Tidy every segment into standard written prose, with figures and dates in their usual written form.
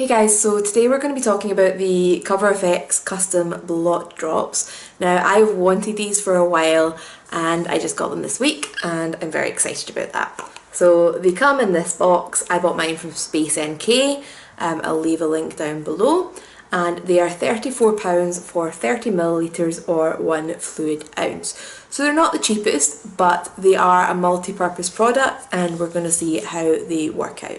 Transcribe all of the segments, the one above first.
Hey guys, so today we're going to be talking about the CoverFX custom blot drops. Now I've wanted these for a while and I just got them this week and I'm very excited about that. So they come in this box. I bought mine from Space NK. I'll leave a link down below, and they are £34 for 30ml or 1 fluid ounce. So they're not the cheapest, but they are a multi-purpose product and we're going to see how they work out.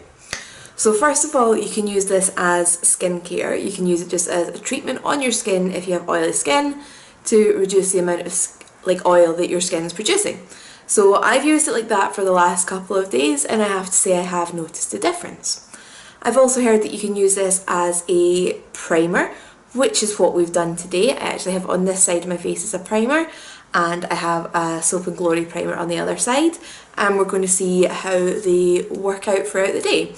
So first of all, you can use this as skincare. You can use it just as a treatment on your skin if you have oily skin to reduce the amount of oil that your skin is producing. So I've used it like that for the last couple of days and I have to say I have noticed a difference. I've also heard that you can use this as a primer, which is what we've done today. I actually have on this side of my face as a primer and I have a Soap and Glory primer on the other side, and we're going to see how they work out throughout the day.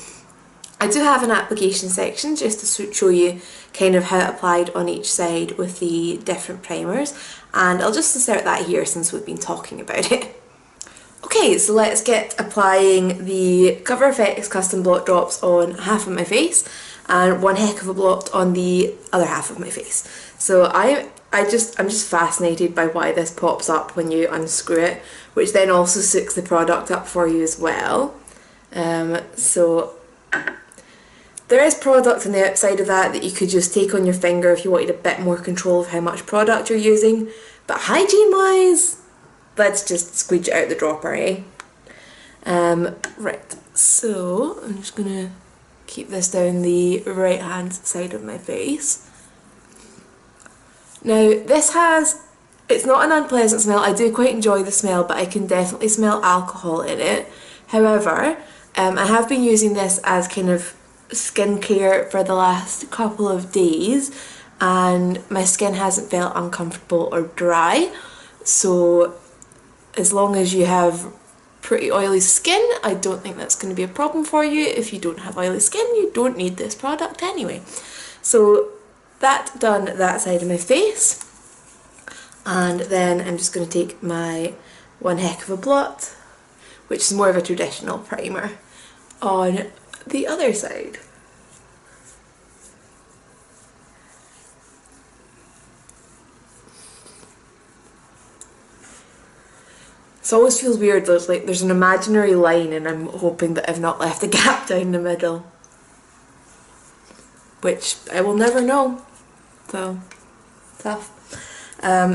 I do have an application section just to show you kind of how it applied on each side with the different primers, and I'll just insert that here since we've been talking about it. Okay, so let's get applying the CoverFX custom blot drops on half of my face and one heck of a blot on the other half of my face. So I'm just fascinated by why this pops up when you unscrew it, which then also suits the product up for you as well. So there is product on the outside of that you could just take on your finger if you wanted a bit more control of how much product you're using, but hygiene wise, let's just squeeze it out the dropper, eh? Right, so I'm just gonna keep this down the right hand side of my face. Now it's not an unpleasant smell. I do quite enjoy the smell, but I can definitely smell alcohol in it. However, I have been using this as kind of skincare for the last couple of days and my skin hasn't felt uncomfortable or dry, so as long as you have pretty oily skin, I don't think that's going to be a problem for you. If you don't have oily skin, you don't need this product anyway. So that done that side of my face, and then I'm just going to take my one heck of a blot, which is more of a traditional primer, on the other side. It always feels weird, there's an imaginary line and I'm hoping that I've not left a gap down the middle, which I will never know, so tough.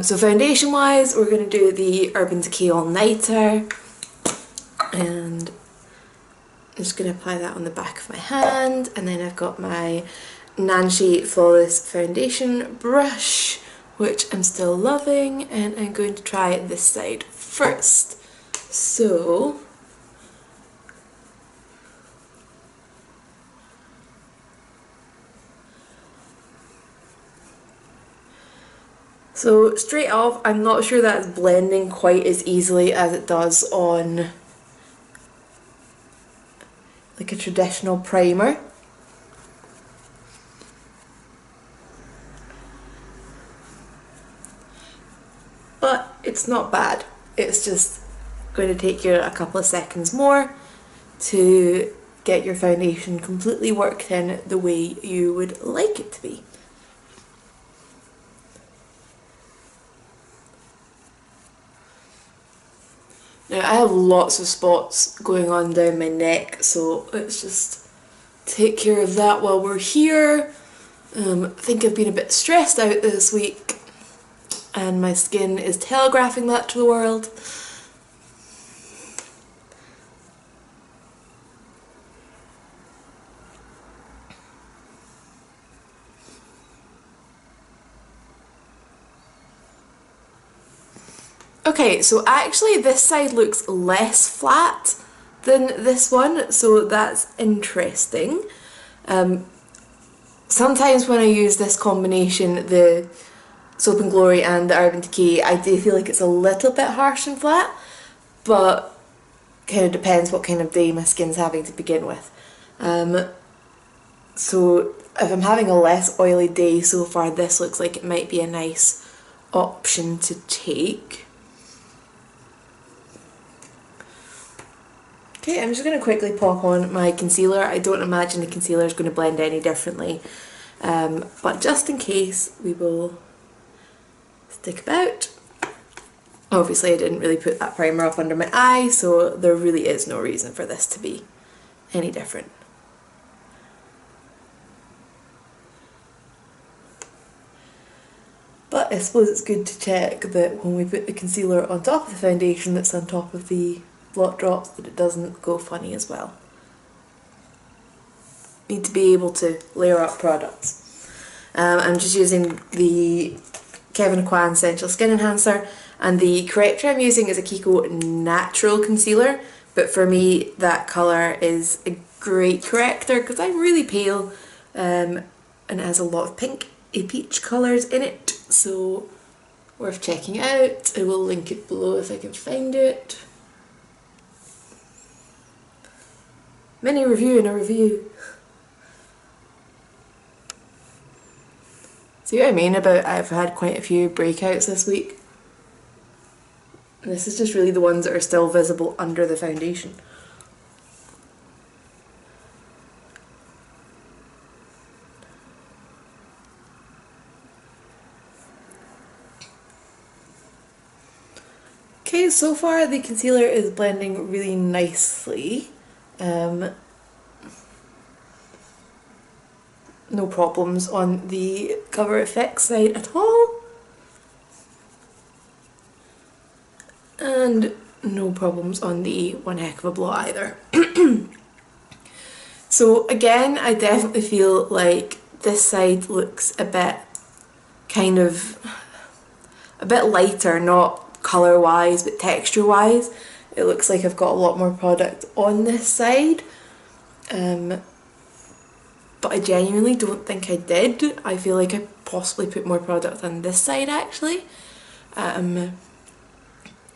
So foundation wise, we're going to do the Urban Decay All Nighter, and I'm just going to apply that on the back of my hand, and then I've got my Nancy Flawless Foundation brush, which I'm still loving, and I'm going to try this side first. So straight off, I'm not sure that's blending quite as easily as it does on like a traditional primer. But it's not bad. It's just going to take you a couple of seconds more to get your foundation completely worked in the way you would like it to be. Now I have lots of spots going on down my neck, so let's just take care of that while we're here. I think I've been a bit stressed out this week and my skin is telegraphing that to the world. Okay, so actually this side looks less flat than this one, so that's interesting. Sometimes when I use this combination, the Soap and Glory and the Urban Decay, I do feel like it's a little bit harsh and flat, but kind of depends what kind of day my skin's having to begin with. So if I'm having a less oily day so far, this looks like it might be a nice option to take. Okay, I'm just going to quickly pop on my concealer. I don't imagine the concealer is going to blend any differently, but just in case, we will stick about. Obviously I didn't really put that primer up under my eye, so there really is no reason for this to be any different. But I suppose it's good to check that when we put the concealer on top of the foundation that's on top of the Blot drops, that it doesn't go funny as well. Need to be able to layer up products. I'm just using the Kevyn Aucoin Essential Skin Enhancer, and the corrector I'm using is a Kiko Natural Concealer, but for me that colour is a great corrector because I'm really pale, and it has a lot of pink and peach colours in it, so worth checking out. I will link it below if I can find it. Mini review in a review. See what I mean about I've had quite a few breakouts this week? This is just really the ones that are still visible under the foundation. Okay, so far the concealer is blending really nicely. No problems on the Cover FX side at all. And no problems on the One Heck of a Blot either. So again, I definitely feel like this side looks a bit lighter, not colour wise but texture wise. It looks like I've got a lot more product on this side. But I genuinely don't think I did. I feel like I possibly put more product on this side actually.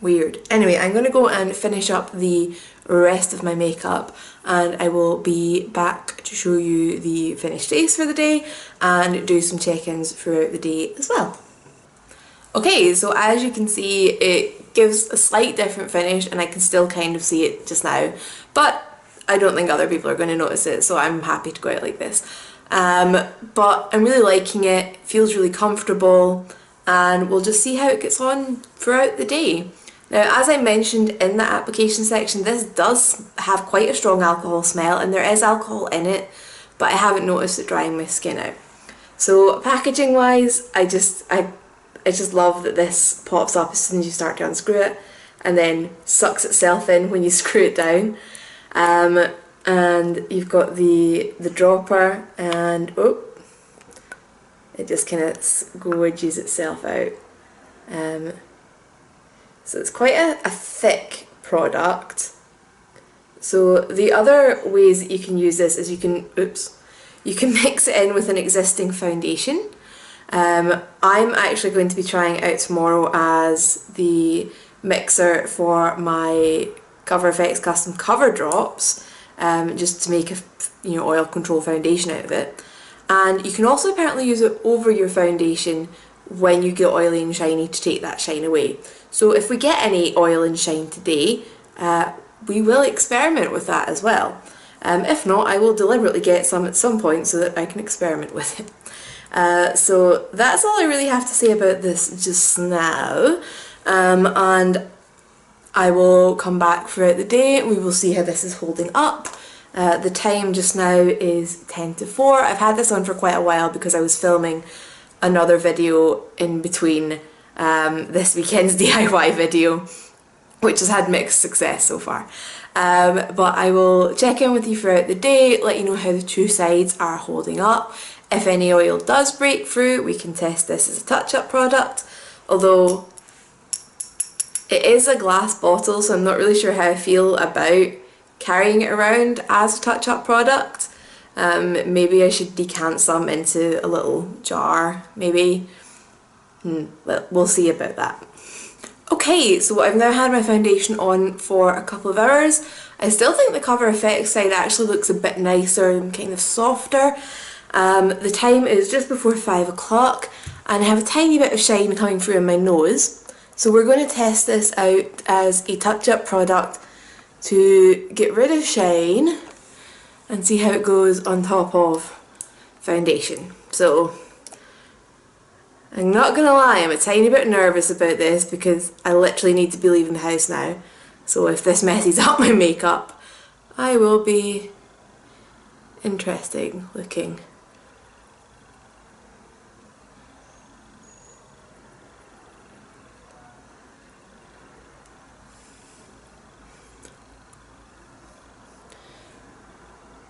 Weird. Anyway, I'm going to go and finish up the rest of my makeup, and I will be back to show you the finished face for the day and do some check-ins throughout the day as well. Okay, so as you can see, it gives a slight different finish and I can still kind of see it just now, but I don't think other people are going to notice it, so I'm happy to go out like this. But I'm really liking it, feels really comfortable, and we'll just see how it gets on throughout the day. Now, as I mentioned in the application section, this does have quite a strong alcohol smell, and there is alcohol in it, but I haven't noticed it drying my skin out. So packaging wise, I just love that this pops up as soon as you start to unscrew it, and then sucks itself in when you screw it down. And you've got the dropper, and oh, it just kind of gorges itself out. So it's quite a thick product. So the other ways that you can use this is you can mix it in with an existing foundation. I'm actually going to be trying it out tomorrow as the mixer for my Cover FX custom cover drops, just to make a oil control foundation out of it. And you can also apparently use it over your foundation when you get oily and shiny to take that shine away. So if we get any oil and shine today, we will experiment with that as well. If not, I will deliberately get some at some point so that I can experiment with it. So that's all I really have to say about this just now, and I will come back throughout the day and we will see how this is holding up. The time just now is 10 to 4. I've had this on for quite a while because I was filming another video in between this weekend's DIY video, which has had mixed success so far. But I will check in with you throughout the day, let you know how the two sides are holding up. If any oil does break through, we can test this as a touch-up product, although it is a glass bottle, so I'm not really sure how I feel about carrying it around as a touch-up product. Maybe I should decant some into a little jar, maybe. We'll see about that. Okay, so I've now had my foundation on for a couple of hours. I still think the Cover FX side actually looks a bit nicer and kind of softer. The time is just before 5 o'clock and I have a tiny bit of shine coming through in my nose. So we're going to test this out as a touch-up product to get rid of shine and see how it goes on top of foundation. So I'm not gonna lie, I'm a tiny bit nervous about this because I literally need to be leaving the house now. So if this messes up my makeup, I will be interesting looking.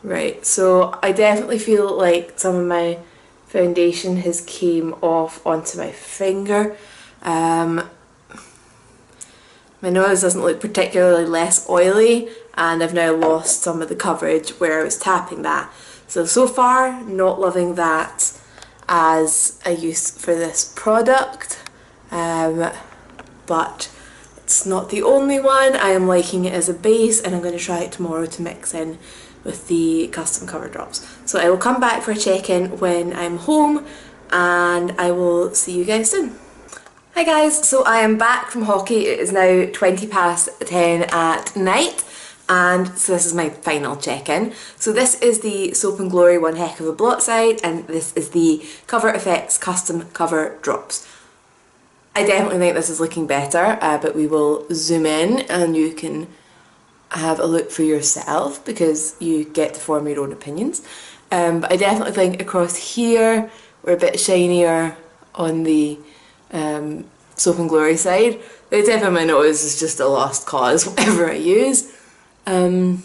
Right, so I definitely feel like some of my foundation has came off onto my finger. My nose doesn't look particularly less oily, and I've now lost some of the coverage where I was tapping that. So far, not loving that as a use for this product, but it's not the only one. I am liking it as a base, and I'm going to try it tomorrow to mix in with the custom cover drops. So I will come back for a check-in when I'm home, and I will see you guys soon. Hi guys, so I am back from hockey. It is now 20 past 10 at night, and so this is my final check-in. So this is the Soap and Glory One Heck of a Blot side, and this is the Cover FX custom cover drops. I definitely think this is looking better, but we will zoom in and you can have a look for yourself because you get to form your own opinions. But I definitely think across here we're a bit shinier on the Soap and Glory side. The tip of my nose is just a lost cause whatever I use. Chin,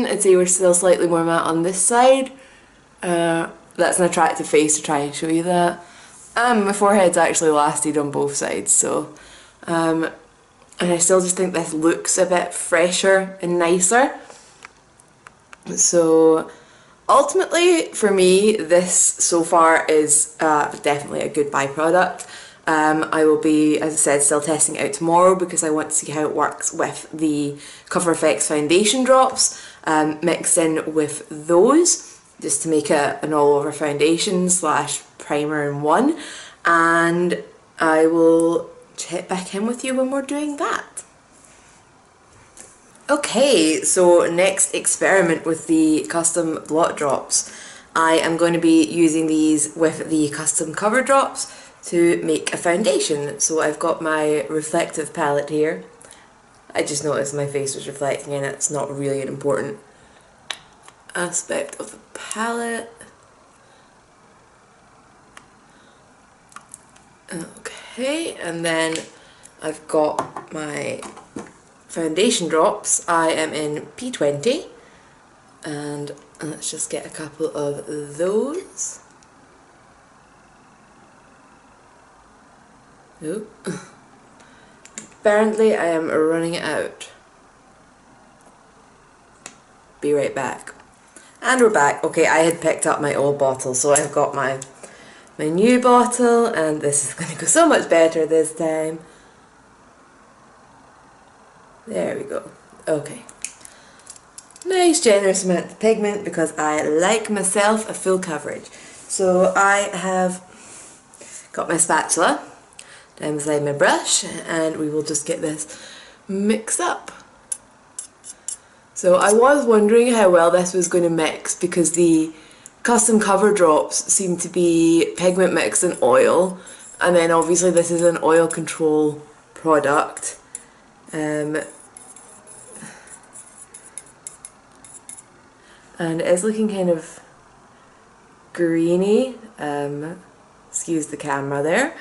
I'd say we're still slightly more matte on this side. That's an attractive face to try and show you that. My forehead's actually lasted on both sides, so and I still just think this looks a bit fresher and nicer. So ultimately for me this so far is definitely a Goodbuy product. I will be, as I said, still testing it out tomorrow because I want to see how it works with the Cover FX foundation drops mixed in with those, just to make it an all over foundation slash primer in one, and I will check back in with you when we're doing that. Okay, so next experiment with the custom blot drops. I am going to be using these with the custom cover drops to make a foundation. So I've got my reflective palette here. I just noticed my face was reflecting in it. It's not really an important aspect of the palette. Okay, and then I've got my foundation drops. I am in P20, and let's just get a couple of those. Oh. Apparently I am running out. Be right back. And we're back. Okay, I had picked up my old bottle, so I've got my new bottle, and this is going to go so much better this time. There we go. Okay. Nice generous amount of pigment because I like myself a full coverage. So I have got my spatula down beside my brush, and we will just get this mixed up. So I was wondering how well this was going to mix because the custom cover drops seem to be pigment mixed in oil, and then obviously this is an oil control product. And it's looking kind of greeny. Excuse the camera there.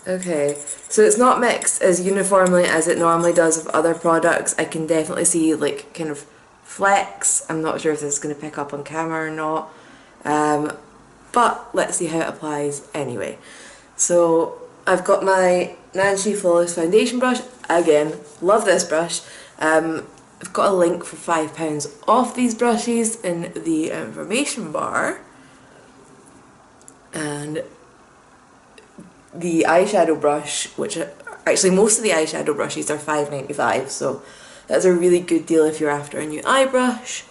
Okay, so it's not mixed as uniformly as it normally does with other products. I can definitely see like kind of flecks. I'm not sure if this is going to pick up on camera or not, but let's see how it applies anyway. So I've got my Nancy Flawless foundation brush. Again, love this brush. I've got a link for £5 off these brushes in the information bar. And the eyeshadow brush, which actually most of the eyeshadow brushes are £5.95, so that's a really good deal if you're after a new eye brush.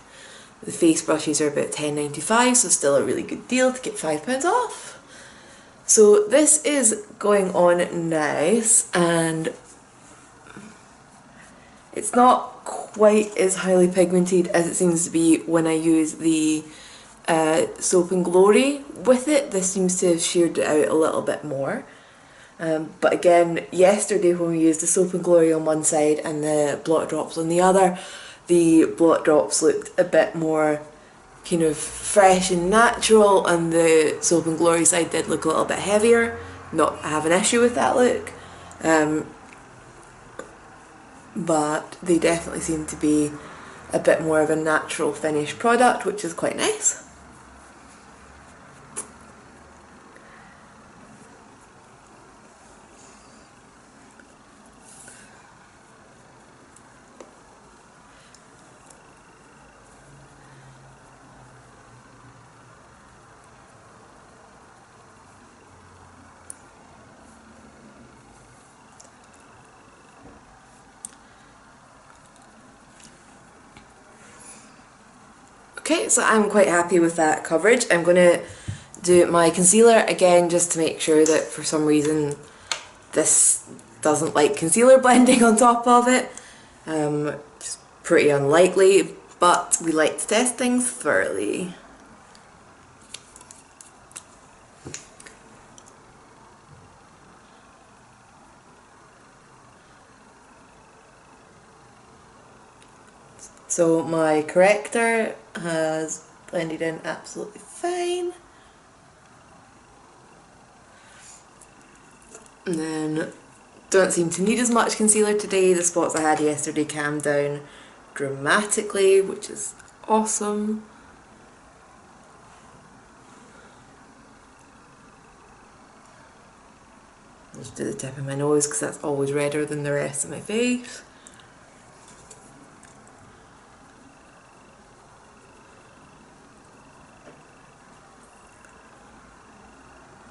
The face brushes are about £10.95, so still a really good deal to get £5 off. So this is going on nice, and it's not quite as highly pigmented as it seems to be when I use the Soap and Glory with it. This seems to have sheared it out a little bit more. But again, yesterday when we used the Soap and Glory on one side and the Blot drops on the other, the Blot drops looked a bit more kind of fresh and natural, and the Soap and Glory side did look a little bit heavier. Not have an issue with that look. But they definitely seem to be a bit more of a natural finished product, which is quite nice. Okay, so I'm quite happy with that coverage. I'm going to do my concealer again just to make sure that for some reason this doesn't like concealer blending on top of it. It's pretty unlikely, but we like to test things thoroughly. So my corrector has blended in absolutely fine. And then don't seem to need as much concealer today. The spots I had yesterday calmed down dramatically, which is awesome. Just do the tip of my nose because that's always redder than the rest of my face.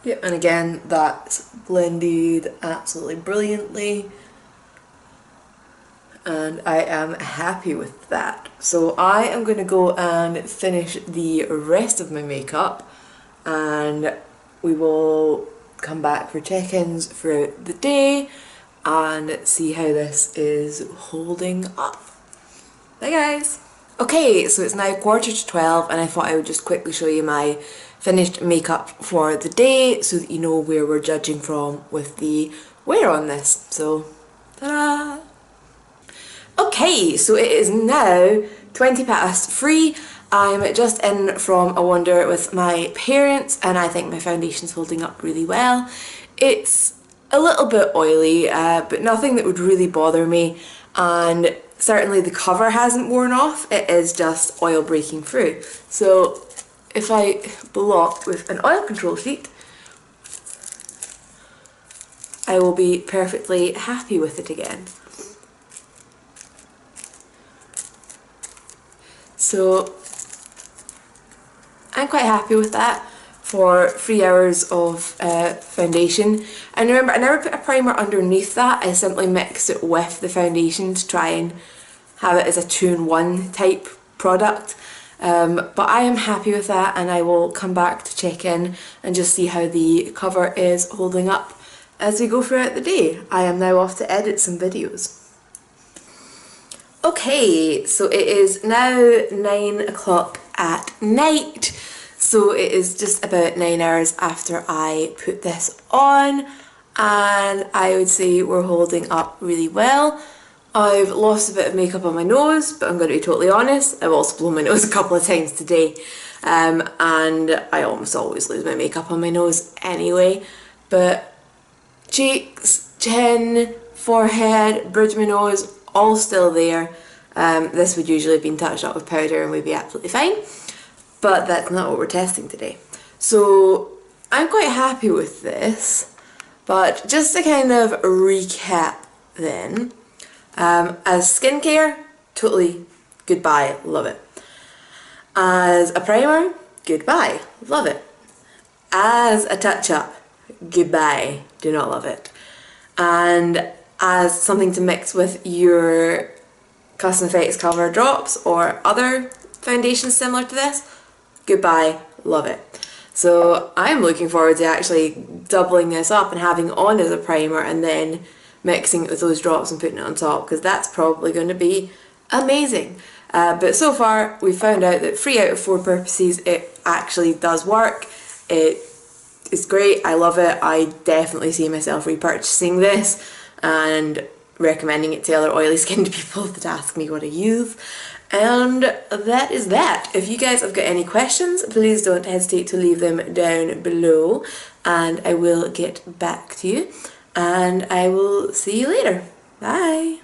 Yep, and again, that's blended absolutely brilliantly, and I am happy with that. So I am going to go and finish the rest of my makeup, and we will come back for check-ins throughout the day and see how this is holding up. Bye guys! Okay, so it's now 11:45 and I thought I would just quickly show you my finished makeup for the day so that you know where we're judging from with the wear on this. So, ta-da! Okay, so it is now 3:20. I'm just in from a wander with my parents and I think my foundation's holding up really well. It's a little bit oily, but nothing that would really bother me, and certainly the cover hasn't worn off, it is just oil breaking through. So if I blot with an oil control sheet, I will be perfectly happy with it again. So I'm quite happy with that for 3 hours of foundation. And remember, I never put a primer underneath that, I simply mix it with the foundation to try and have it as a 2-in-1 type product. But I am happy with that, and I will come back to check in and just see how the cover is holding up as we go throughout the day. I am now off to edit some videos. Okay, so it is now 9 o'clock at night. So it is just about 9 hours after I put this on, and I would say we're holding up really well. I've lost a bit of makeup on my nose, but I'm going to be totally honest, I've also blown my nose a couple of times today, and I almost always lose my makeup on my nose anyway. But cheeks, chin, forehead, bridge of my nose, all still there. This would usually have been touched up with powder and we'd be absolutely fine, but that's not what we're testing today. So I'm quite happy with this, but just to kind of recap then, as skincare, totally Goodbuy, love it. As a primer, Goodbuy, love it. As a touch-up, Goodbuy, do not love it. And as something to mix with your Custom Effects Cover Drops or other foundations similar to this, Goodbuy, love it. So I'm looking forward to actually doubling this up and having it on as a primer and then mixing it with those drops and putting it on top, because that's probably going to be amazing. But so far we found out that 3 out of 4 purposes it actually does work. It is great, I love it, I definitely see myself repurchasing this and recommending it to other oily skinned people that ask me what I use. And that is that. If you guys have got any questions, please don't hesitate to leave them down below and I will get back to you, and I will see you later. Bye!